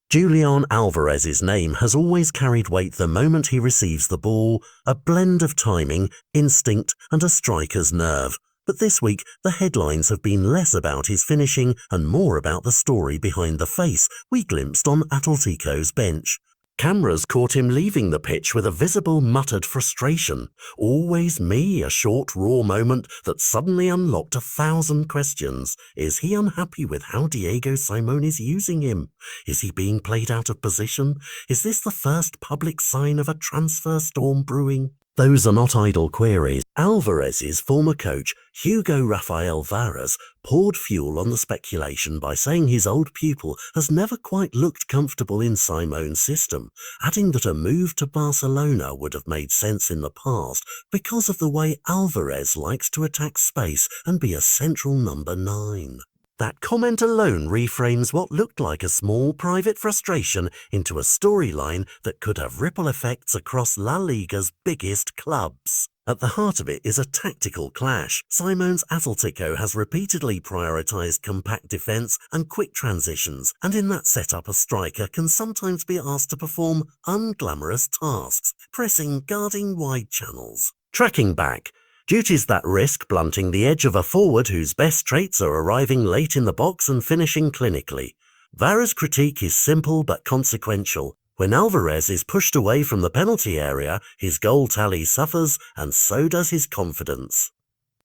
Julian Alvarez's name has always carried weight the moment he receives the ball, a blend of timing, instinct and a striker's nerve. But this week, the headlines have been less about his finishing and more about the story behind the face we glimpsed on Atletico's bench. Cameras caught him leaving the pitch with a visible muttered frustration. Always me, a short, raw moment that suddenly unlocked 1,000 questions. Is he unhappy with how Diego Simeone is using him? Is he being played out of position? Is this the first public sign of a transfer storm brewing? Those are not idle queries. Alvarez's former coach, Hugo Rafael Alvarez, poured fuel on the speculation by saying his old pupil has never quite looked comfortable in Simeone's system, adding that a move to Barcelona would have made sense in the past because of the way Alvarez likes to attack space and be a central number 9. That comment alone reframes what looked like a small private frustration into a storyline that could have ripple effects across La Liga's biggest clubs. At the heart of it is a tactical clash. Simeone's Atletico has repeatedly prioritised compact defence and quick transitions, and in that setup a striker can sometimes be asked to perform unglamorous tasks, pressing, guarding wide channels. Tracking back, duties that risk blunting the edge of a forward whose best traits are arriving late in the box and finishing clinically. Vara's critique is simple but consequential. When Alvarez is pushed away from the penalty area, his goal tally suffers, and so does his confidence.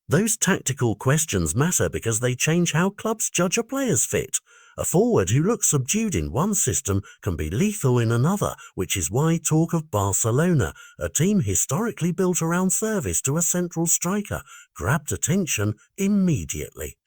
Those tactical questions matter because they change how clubs judge a player's fit. A forward who looks subdued in one system can be lethal in another, which is why talk of Barcelona, a team historically built around service to a central striker, grabbed attention immediately.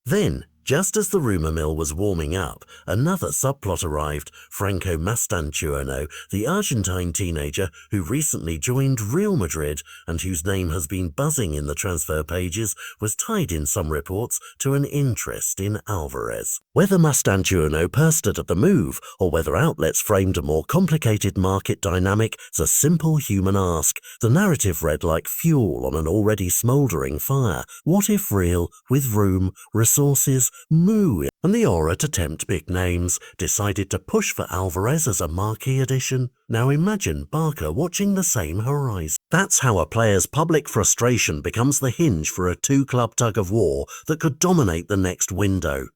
Then, just as the rumour mill was warming up, another subplot arrived. Franco Mastantuono, the Argentine teenager who recently joined Real Madrid and whose name has been buzzing in the transfer pages, was tied in some reports to an interest in Alvarez. Whether Mastantuono pursued at the move, or whether outlets framed a more complicated market dynamic, is a simple human ask. The narrative read like fuel on an already smouldering fire. What if Real, with room, resources, moo, and the aura to tempt big names, decided to push for Alvarez as a marquee addition? Now imagine Barca watching the same horizon. That's how a player's public frustration becomes the hinge for a two-club tug-of-war that could dominate the next window.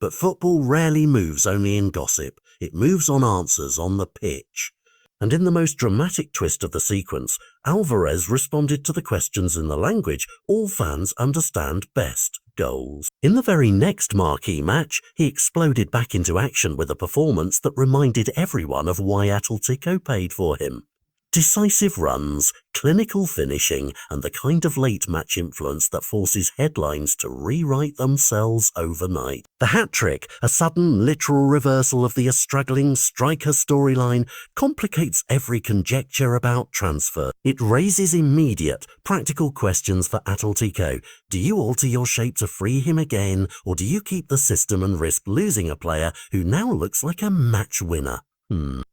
But football rarely moves only in gossip. It moves on answers on the pitch. And in the most dramatic twist of the sequence, Alvarez responded to the questions in the language all fans understand best: goals. In the very next marquee match, he exploded back into action with a performance that reminded everyone of why Atletico paid for him. Decisive runs, clinical finishing, and the kind of late-match influence that forces headlines to rewrite themselves overnight. The hat-trick, a sudden literal reversal of the struggling striker storyline, complicates every conjecture about transfer. It raises immediate, practical questions for Atletico. Do you alter your shape to free him again, or do you keep the system and risk losing a player who now looks like a match winner?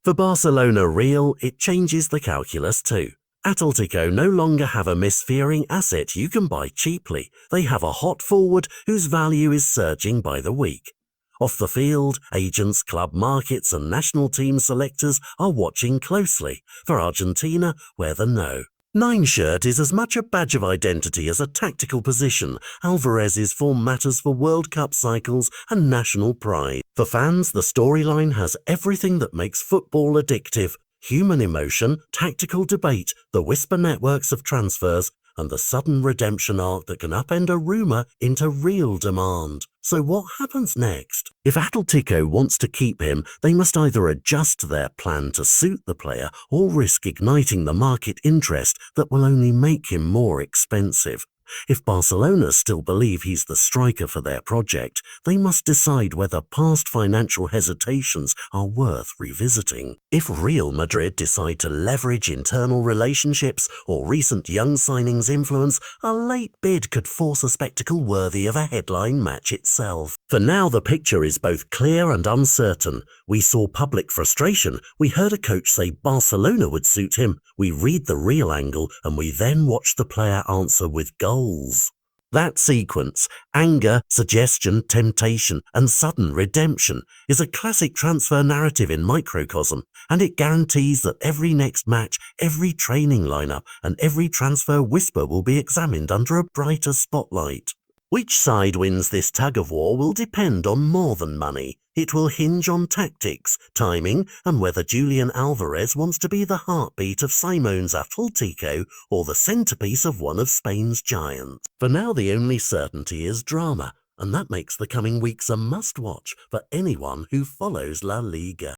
For Barcelona Real, it changes the calculus too. Atletico no longer have a misfearing asset you can buy cheaply. They have a hot forward whose value is surging by the week. Off the field, agents, club markets and national team selectors are watching closely. For Argentina, wear the no. 9 shirt is as much a badge of identity as a tactical position. Alvarez's form matters for World Cup cycles and national pride. For fans, the storyline has everything that makes football addictive: human emotion, tactical debate, the whisper networks of transfers, and the sudden redemption arc that can upend a rumour into real demand. So what happens next? If Atletico wants to keep him, they must either adjust their plan to suit the player or risk igniting the market interest that will only make him more expensive. If Barcelona still believe he's the striker for their project, they must decide whether past financial hesitations are worth revisiting. If Real Madrid decide to leverage internal relationships or recent young signings' influence, a late bid could force a spectacle worthy of a headline match itself. For now, the picture is both clear and uncertain. We saw public frustration. We heard a coach say Barcelona would suit him. We read the Real angle, and we then watch the player answer with goals. That sequence, anger, suggestion, temptation, and sudden redemption, is a classic transfer narrative in microcosm, and it guarantees that every next match, every training lineup, and every transfer whisper will be examined under a brighter spotlight. Which side wins this tug-of-war will depend on more than money. It will hinge on tactics, timing, and whether Julian Alvarez wants to be the heartbeat of Simeone's Atletico or the centrepiece of one of Spain's giants. For now, the only certainty is drama, and that makes the coming weeks a must-watch for anyone who follows La Liga.